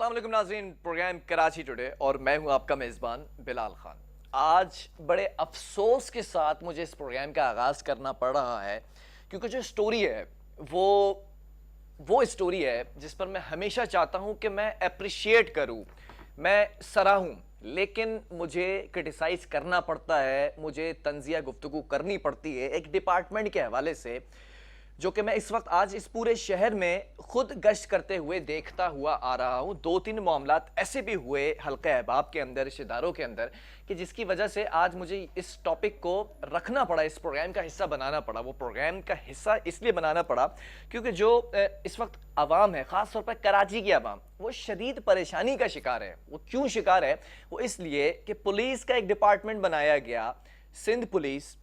अस्सलाम वालेकुम नाज़रीन, प्रोग्राम कराची टुडे और मैं हूं आपका मेज़बान बिलाल खान। आज बड़े अफसोस के साथ मुझे इस प्रोग्राम का आगाज़ करना पड़ रहा है क्योंकि जो स्टोरी है वो वो स्टोरी है जिस पर मैं हमेशा चाहता हूं कि मैं अप्रिशिएट करूं, मैं सराहूं, लेकिन मुझे क्रिटिसाइज करना पड़ता है, मुझे तंज़िया गुफ्तगू करनी पड़ती है एक डिपार्टमेंट के हवाले से जो कि मैं इस वक्त आज इस पूरे शहर में खुद गश्त करते हुए देखता हुआ आ रहा हूं। दो तीन मामलात ऐसे भी हुए हल्के अहबाब के अंदर, रिश्तेदारों के अंदर, कि जिसकी वजह से आज मुझे इस टॉपिक को रखना पड़ा, इस प्रोग्राम का हिस्सा बनाना पड़ा। वो प्रोग्राम का हिस्सा इसलिए बनाना पड़ा क्योंकि जो इस वक्त आवाम है, ख़ास तौर पर कराची की आवाम, वो शदीद परेशानी का शिकार है। वो क्यों शिकार है? वो इसलिए कि पुलिस का एक डिपार्टमेंट बनाया गया, सिंध पुलिस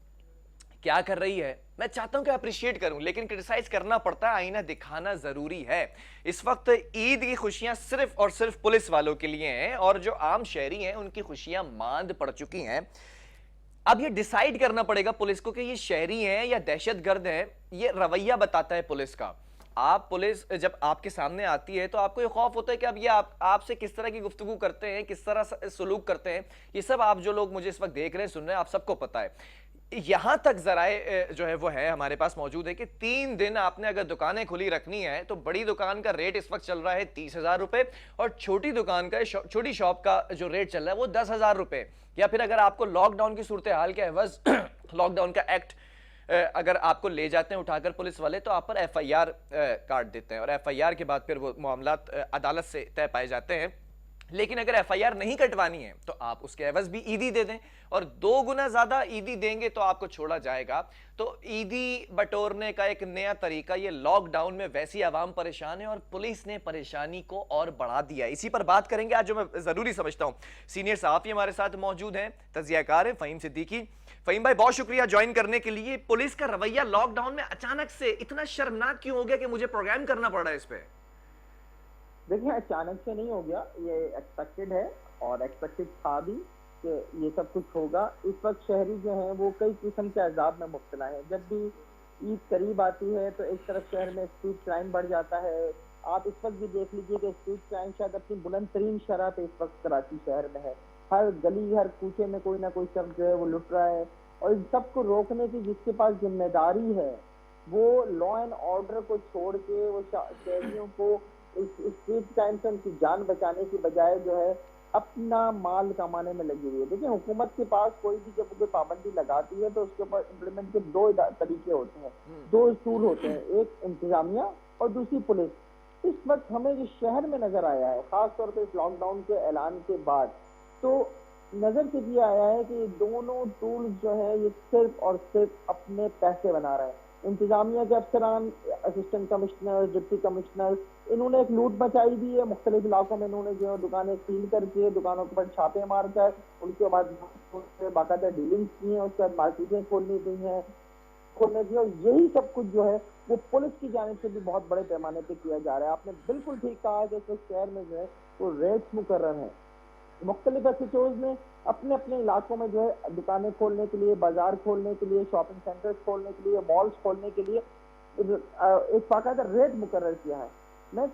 क्या कर रही है। मैं चाहता हूं कि अप्रिशिएट करूं, लेकिन क्रिटिसाइज करना पड़ता है, आईना दिखाना जरूरी है। इस वक्त ईद की खुशियां सिर्फ और सिर्फ पुलिस वालों के लिए हैं और जो आम शहरी हैं उनकी खुशियां मांद पड़ चुकी हैं। अब ये डिसाइड करना पड़ेगा पुलिस को कि ये शहरी हैं या दहशतगर्द हैं। ये रवैया बताता है पुलिस का। आप पुलिस जब आपके सामने आती है तो आपको ये खौफ होता है कि अब ये आपसे किस तरह की गुफ्तगू करते हैं, किस तरह सलूक करते हैं। ये सब आप जो लोग मुझे इस वक्त देख रहे हैं, सुन रहे हैं, आप सबको पता है। यहां तक जराए जो है वो है हमारे पास मौजूद है कि 3 दिन आपने अगर दुकानें खुली रखनी है तो बड़ी दुकान का रेट इस वक्त चल रहा है 30,000 रुपए और छोटी दुकान का, छोटी शॉप का जो रेट चल रहा है वो 10,000 रुपए। या फिर अगर आपको लॉकडाउन की सूरत हाल के एवज लॉकडाउन का एक्ट अगर आपको ले जाते हैं उठाकर पुलिस वाले तो आप पर FIR काट देते हैं और FIR के बाद फिर वो मामलात अदालत से तय पाए जाते हैं। लेकिन अगर FIR नहीं कटवानी है तो आप उसके एवज भी ईदी दे दें और 2 गुना ज्यादा ईदी देंगे तो आपको छोड़ा जाएगा। तो ईदी बटोरने का एक नया तरीका, ये लॉकडाउन में वैसी आवाम परेशान है और पुलिस ने परेशानी को और बढ़ा दिया। इसी पर बात करेंगे आज, जो मैं जरूरी समझता हूं। सीनियर सहाफी हमारे साथ मौजूद हैं, तजियाकार हैं फ़हीम सिद्दीकी। फ़हीम भाई, बहुत शुक्रिया ज्वाइन करने के लिए। पुलिस का रवैया लॉकडाउन में अचानक से इतना शर्मनाक क्यों हो गया कि मुझे प्रोग्राम करना पड़ रहा है इस पे? देखिए, अचानक से नहीं हो गया, ये एक्सपेक्टेड है और एक्सपेक्टेड था भी कि ये सब कुछ होगा। इस वक्त शहरी जो हैं वो कई किस्म के अजाब में मुब्तला है। जब भी ईद करीब आती है तो एक तरफ शहर में स्ट्रीट क्राइम बढ़ जाता है। आप इस वक्त भी देख लीजिए कि स्ट्रीट क्राइम शायद अपनी बुलंद तरीन शरह पे इस वक्त कराची शहर में है। हर गली, हर कूचे में कोई ना कोई शख्स जो है वो लुट रहा है और इन सबको रोकने की जिसके पास जिम्मेदारी है वो लॉ एंड ऑर्डर को छोड़ के वो शहरियों को इस स्ट्रीट क्राइम से उनकी जान बचाने की बजाय जो है अपना माल कमाने में लगी हुई है। देखिए, हुकूमत के पास कोई भी जब कोई पाबंदी लगाती है तो उसके ऊपर इम्प्लीमेंट के 2 तरीके होते हैं, 2 टूल होते हैं, एक इंतजामिया और दूसरी पुलिस। इस वक्त हमें जो शहर में नजर आया है, खास तौर पर इस लॉकडाउन के ऐलान के बाद, तो नजर से ये आया है कि दोनों टूल्स जो है ये सिर्फ और सिर्फ अपने पैसे बना रहे हैं। इंतजामिया के अफसरान, असिस्टेंट कमिश्नर, डिप्टी कमिश्नर, इन्होंने एक लूट मचाई दी है। मुख्तलिफ इलाकों में इन्होंने जो दुकानें सील करके दुकानों के ऊपर छापे मार कर उनके बाद बाकायदा डीलिंग की है, उसके बाद मार्केटें खोलनी दी हैं, खोलने दी। और यही सब कुछ जो है वो पुलिस की जानिब से भी बहुत बड़े पैमाने पर किया जा रहा है। आपने बिल्कुल ठीक कहा कि इस शहर में जो है वो रेट्स मुकर्रर हैं। मुख्तलिफ SHOs ने अपने अपने इलाकों में जो है दुकानें खोलने के लिए, बाजार खोलने के लिए, शॉपिंग सेंटर्स खोलने के लिए, मॉल्स खोलने के लिए एक बाकायदा रेट मुकर्रर किया है। मैं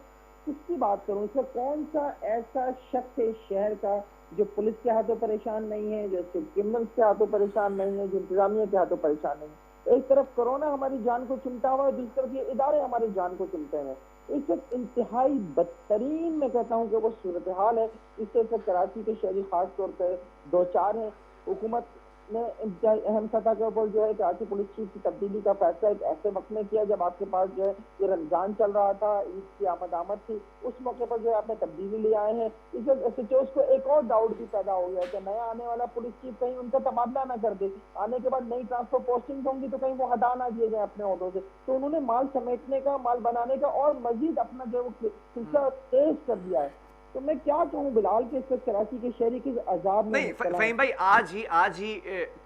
किसकी बात करूं, इसमें कौन सा ऐसा शख्स है इस शहर का जो पुलिस के हाथों परेशान नहीं है, जो क्रिमिनल्स के हाथों परेशान नहीं है, जो इंतजामिया के हाथों परेशान नहीं है। एक तरफ कोरोना हमारी जान को चिमटा हुआ है, दूसरी तरफ ये इदारे हमारी जान को चिमटे हैं। इस वक्त इंतहाई बदतरीन, मैं कहता हूँ कि वो सूरत हाल है। इससे कराची के शहरी खास तौर पर 2-4 है। हुकूमत ने अहम सतह के ऊपर जो है कराची पुलिस चीफ की तब्दीली का फैसला एक ऐसे वक्त में किया जब आपके पास जो है ये रमजान चल रहा था, ईद की आमद थी, उस मौके पर जो है आपने तब्दीली ले आए हैं। इस वक्त SHOs को एक और डाउट भी पैदा हो गया कि नया आने वाला पुलिस चीफ कहीं उनका तबादला ना कर दे, आने के बाद नई ट्रांसफर पोस्टिंग होंगी तो कहीं वो हटा ना दिए जाए अपने ओहदों से। तो उन्होंने माल समेटने का, माल बनाने का और मजीद अपना जो है सिलसिला तेज कर दिया है। तो मैं क्या कहूँ बिलाल के इस कराची के शहरी के अजाब में नहीं फ़हीम भाई, आज ही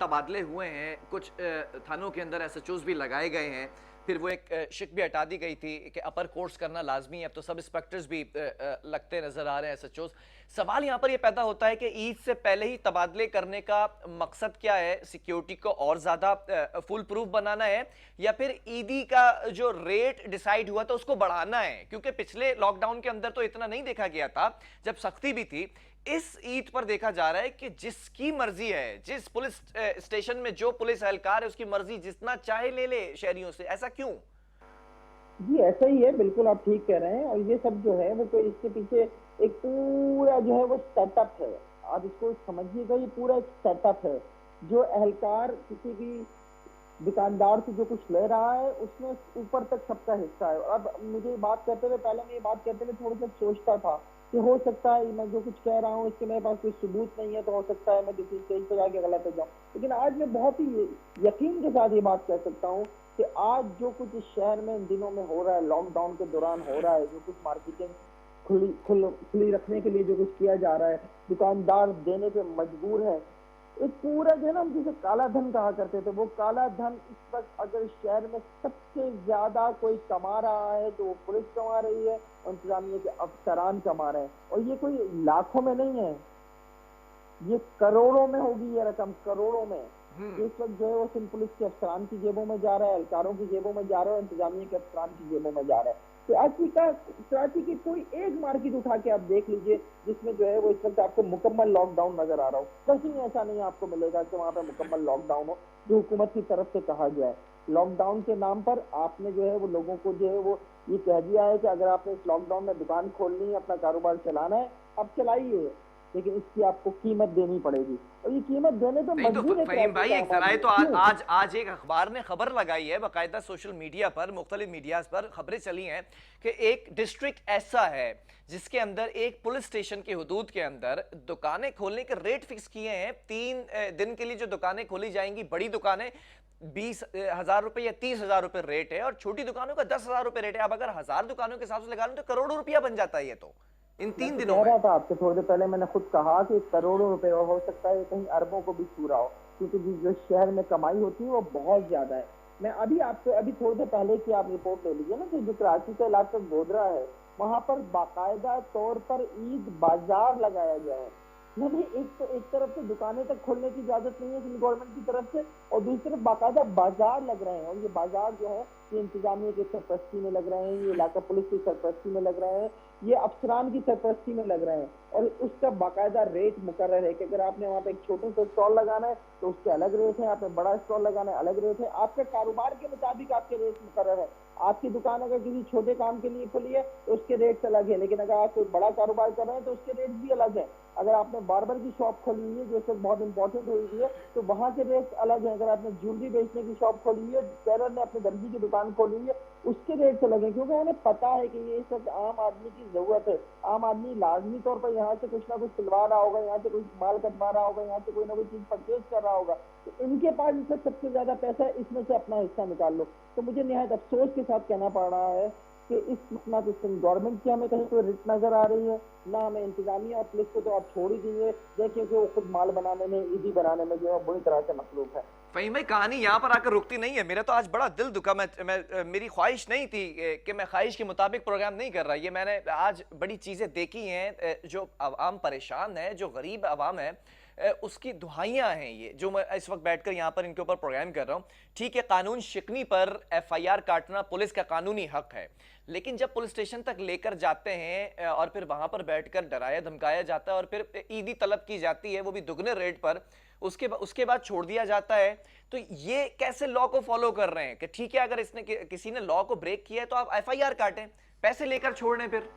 तबादले हुए हैं, कुछ थानों के अंदर SHOs भी लगाए गए हैं। फिर वो एक शिक भी हटा दी गई थी कि अपर कोर्स करना लाजमी है, अब तो सब इंस्पेक्टर्स भी लगते नजर आ रहे हैं, एसएचओ। सवाल यहाँ पर ये पैदा होता है कि ईद से पहले ही तबादले करने का मकसद क्या है? सिक्योरिटी को और ज्यादा फुल प्रूफ बनाना है, या फिर ईदी का जो रेट डिसाइड हुआ था उसको बढ़ाना है? क्योंकि पिछले लॉकडाउन के अंदर तो इतना नहीं देखा गया था जब सख्ती भी थी। इस ईद पर देखा जा रहा है कि जिसकी मर्जी है, जिस पुलिस स्टेशन में जो पुलिस एहलकार है उसकी मर्जी जितना चाहे ले ले शहरियों से, ऐसा क्यों? जी ऐसा ही है, बिल्कुल आप ठीक कह रहे हैं। और ये सब जो है वो कोई इसके पीछे एक पूरा जो है वो सेटअप है। आप इसको समझिएगा, ये पूरा एक सेटअप है। जो एहलकार किसी भी दुकानदार से जो कुछ ले रहा है उसमें ऊपर तक सबका हिस्सा है। अब मुझे बात करते हुए, पहले मैं ये बात करते हुए थोड़ा सा सोचता था कि हो सकता है मैं जो कुछ कह रहा हूँ इसके मेरे पास कोई सबूत नहीं है, तो हो सकता है मैं किसी स्टेज पे जाके गलत हो जाऊँ। लेकिन आज मैं बहुत ही यकीन के साथ ये बात कह सकता हूँ कि आज जो कुछ इस शहर में इन दिनों में हो रहा है, लॉकडाउन के दौरान हो रहा है, जो कुछ मार्केटिंग खुली रखने के लिए जो कुछ किया जा रहा है, दुकानदार देने पे मजबूर है। एक पूरा जो है ना, हम जिसे काला धन कहा करते थे, वो काला धन इस वक्त अगर शहर में सबसे ज्यादा कोई कमा रहा है तो वो पुलिस कमा रही है और इंतजामिया के अफसरान कमा रहे हैं। और ये कोई लाखों में नहीं है, ये करोड़ों में होगी ये रकम, करोड़ों में। इस वक्त जो है वो सिंध पुलिस के अफसरान की जेबों में जा रहा है, एहलकारों की जेबों में जा रहा है, इंतजामिया के अफसरान की जेबों में जा रहा है। कराची की कोई एक मार्केट उठा के आप देख लीजिए जिसमें जो है वो इस वक्त आपको मुकम्मल लॉकडाउन नजर आ रहा हो। कहीं ऐसा नहीं आपको मिलेगा कि वहां पे मुकम्मल लॉकडाउन हो जो हुकूमत की तरफ से कहा गया है। लॉकडाउन के नाम पर आपने जो है वो लोगों को जो है वो ये कह दिया है कि अगर आपने इस लॉकडाउन में दुकान खोलनी है, अपना कारोबार चलाना है, आप चलाइए, लेकिन इसकी आपको कीमत देनी पड़ेगी। और ये कीमत देने तो नहीं तो मजबूर है फहीम भाई, एक जराए तो आज एक अखबार ने खबर लगाई है, बाकायदा सोशल मीडिया पर, मुख्तलिफ मीडियाज पर खबरें चली हैं कि एक डिस्ट्रिक्ट ऐसा है जिसके अंदर एक पुलिस स्टेशन की हदूद के अंदर दुकानें खोलने के रेट फिक्स किए हैं। 3 दिन के लिए जो दुकानें खोली जाएंगी, बड़ी दुकानें 20,000 रुपए या 30,000 रुपए रेट है, और छोटी दुकानों का 10,000 रुपए रेट है। अब अगर 1000 दुकानों के हिसाब से लगा लें तो करोड़ों रुपया बन जाता है ये तो इन 3 दिनों में। कह रहा था आपसे थोड़ी देर पहले, मैंने खुद कहा कि करोड़ों रुपए हो सकता है कहीं अरबों को भी छू रहा हो, क्योंकि जो शहर में कमाई होती है वो बहुत ज्यादा है। मैं अभी थोड़ी देर पहले की आप रिपोर्ट ले लीजिए ना कि जो कराची का इलाका गोधरा है, वहां पर बाकायदा तौर पर ईद बाजार लगाया गया है। यानी एक तरफ से दुकानें तक खोलने की इजाजत नहीं है गवर्नमेंट की तरफ से, और दूसरी तरफ बाकायदा बाजार लग रहे हैं। और ये बाजार जो है ये इंतजामिया की सरपरस्ती में लग रहे हैं, ये इलाका पुलिस की सरपरस्ती में लग रहे हैं, ये अफसरान की सरपरस्ती में लग रहे हैं। और उसका बाकायदा रेट मुकर्रर है कि अगर आपने वहाँ पे एक छोटे से स्टॉल लगाना है तो उसके अलग रेट है, आपने बड़ा स्टॉल लगाना है अलग रेट है। आपके कारोबार के मुताबिक आपके रेट मुकर्रर है। आपकी दुकान अगर किसी छोटे काम के लिए खुली है तो उसके रेट्स अलग है, लेकिन अगर आप कोई बड़ा कारोबार कर रहे हैं तो उसके रेट भी अलग है। अगर आपने बार्बर की शॉप खोली हुई है जो इस बहुत इंपॉर्टेंट हुई है तो वहां के रेट अलग है। अगर आपने ज्वेलरी बेचने की शॉप खोली हुई है, टेलर ने अपनी दर्जी की दुकान खोली हुई है, उसके रेट अलग है, क्योंकि उन्हें पता है कि ये सब आम आदमी की जरूरत है। आम आदमी लाजमी तौर पर यहाँ से कुछ ना कुछ सिलवा रहा होगा, यहाँ से कुछ माल कटवा रहा होगा, यहाँ से कोई ना कोई चीज परचेज कर रहा होगा, तो इनके पास इससे सबसे ज्यादा पैसा है, इसमें से अपना हिस्सा निकाल लो। तो मुझे निहायत अफसोस के साथ कहना पड़ रहा है कि इस ना तो गवर्नमेंट की हमें कहीं कोई रिट नजर आ रही है, ना हमें इंतजामिया और पुलिस को तो आप छोड़ ही दीजिए, देखिए कि वो खुद माल बनाने में, ईदी बनाने में जो है बुरी तरह से मसरूफ है। फहीम भाई, कहानी यहाँ पर आकर रुकती नहीं है। मेरा तो आज बड़ा दिल दुखा। मेरी ख्वाहिश नहीं थी कि मैं ख्वाहिश के मुताबिक प्रोग्राम नहीं कर रहा। ये मैंने आज बड़ी चीज़ें देखी हैं, जो आवाम परेशान है, जो गरीब आवाम है, उसकी दुहाइयाँ हैं ये जो मैं इस वक्त बैठकर यहाँ पर इनके ऊपर प्रोग्राम कर रहा हूँ। ठीक है, कानून शिकनी पर FIR काटना पुलिस का कानूनी हक है, लेकिन जब पुलिस स्टेशन तक लेकर जाते हैं और फिर वहाँ पर बैठकर डराया धमकाया जाता है और फिर ईदी तलब की जाती है, वो भी दुगने रेट पर, उसके बाद छोड़ दिया जाता है, तो ये कैसे लॉ को फॉलो कर रहे हैं कि ठीक है अगर इसने किसी ने लॉ को ब्रेक किया है तो आप FIR काटें, पैसे लेकर छोड़ने। फिर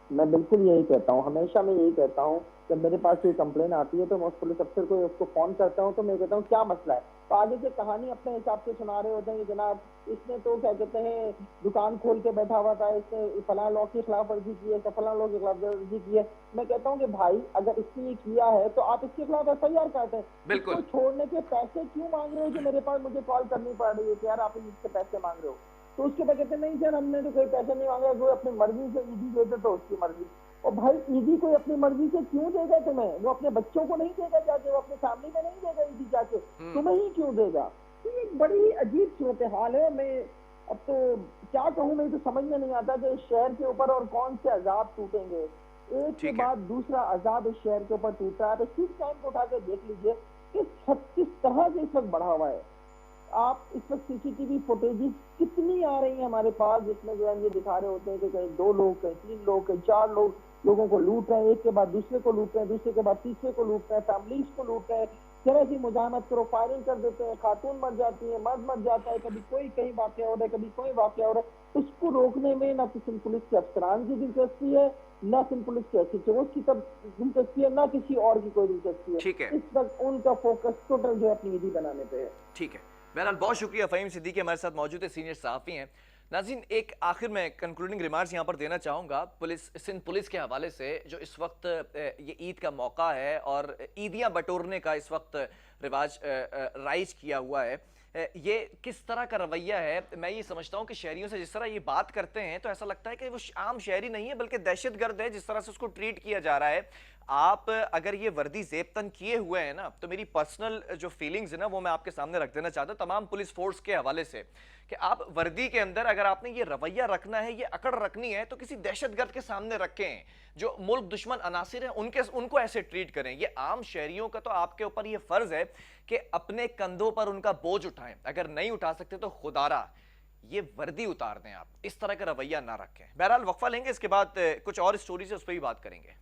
मैं बिल्कुल यही कहता हूँ, हमेशा मैं यही कहता हूँ, जब मेरे पास कोई कंप्लेन आती है तो मैं उस पुलिस अफसर को उसको फोन करता हूँ तो मैं कहता हूँ क्या मसला है, तो आगे से कहानी अपने हिसाब से सुना रहे होते हैं कि जनाब इसने तो क्या कहते हैं दुकान खोल के बैठा हुआ था, इसने फलां लॉ के खिलाफ वर्जी की है, फलां लॉ के खिलाफ वर्जी की है। मैं कहता हूँ कि भाई अगर इसने ये किया है तो आप इसके खिलाफ FIR काटें। बिल्कुल छोड़ने के पैसे क्यों मांग रहे हो कि मेरे पास मुझे कॉल करनी पड़ रही है कि यार आप इससे पैसे मांग रहे हो, तो उसके बाद कहते नहीं सर हमने तो कोई पैसे नहीं मांगा, जो अपनी मर्जी से ईदी देते तो उसकी मर्जी। और भाई ईदी कोई अपनी मर्जी से क्यों देगा तुम्हें? वो अपने बच्चों को नहीं देगा जाके, वो अपने फैमिली में नहीं देगा ईदी जाके, तुम्हें ही क्यों देगा? तो ये बड़ी अजीब सूरत हाल है। मैं अब तो क्या कहूँ, मैं तो समझ में नहीं आता कि इस शहर के ऊपर और कौन से अजाब टूटेंगे। एक के ठीक है। बाद दूसरा अजाब इस शहर के ऊपर टूट रहा है। तो इस टाइम को उठा के देख लीजिए कि किस तरह से इस वक्त बढ़ा हुआ है। आप इस वक्त सीसीटीवी फुटेजेस कितनी आ रही है हमारे पास, जिसमें जो है ये दिखा रहे होते हैं कि कहीं 2 लोग, कहीं 3 लोग, कहीं 4 लोग लोगों को लूट रहे हैं, एक के बाद दूसरे को लूट रहे हैं, दूसरे के बाद तीसरे को लूट रहे हैं, फैमिलीज को लूट रहे हैं। जरा सी मुजाहमत करो, फायरिंग कर देते हैं, खातून मर जाती है, मर्द मर जाता है, कभी कोई कहीं वाकया हो रहा है, कभी कोई वाकया हो रहा है। उसको रोकने में ना किसी पुलिस के अफसरान की दिलचस्पी है, ना सिंध पुलिस के एसएचओ की तब दिलचस्पी है, ना किसी और की कोई दिलचस्पी ठीक है। है। इस वक्त उनका फोकस टोटल जो है अपनी विधि बनाने पे है। ठीक है। बहरहाल बहुत शुक्रिया, फ़हीम सिद्दीकी हमारे साथ मौजूद है, सीनियर सहाफ़ी हैं। नाज़रीन, एक आखिर में कंक्लूडिंग रिमार्क्स यहाँ पर देना चाहूँगा सिंध पुलिस के हवाले से, जो इस वक्त ये ईद का मौका है और ईदियाँ बटोरने का इस वक्त रिवाज राइज किया हुआ है। ये किस तरह का रवैया है, मैं ये समझता हूँ कि शहरियों से जिस तरह ये बात करते हैं तो ऐसा लगता है कि वो आम शहरी नहीं है बल्कि दहशतगर्द है, जिस तरह से उसको ट्रीट किया जा रहा है। आप अगर ये वर्दी जेबतन किए हुए हैं ना, तो मेरी पर्सनल जो फीलिंग्स है ना, वो मैं आपके सामने रख देना चाहता हूँ तमाम पुलिस फोर्स के हवाले से, कि आप वर्दी के अंदर अगर आपने ये रवैया रखना है, ये अकड़ रखनी है, तो किसी दहशतगर्द के सामने रखें। जो मुल्क दुश्मन अनासिर हैं उनको ऐसे ट्रीट करें। ये आम शहरियों का तो आपके ऊपर ये फर्ज है कि अपने कंधों पर उनका बोझ उठाएं। अगर नहीं उठा सकते तो खुदारा ये वर्दी उतार दें, आप इस तरह का रवैया ना रखें। बहरहाल वक्फा लेंगे, इसके बाद कुछ और स्टोरीज है उस पर भी बात करेंगे।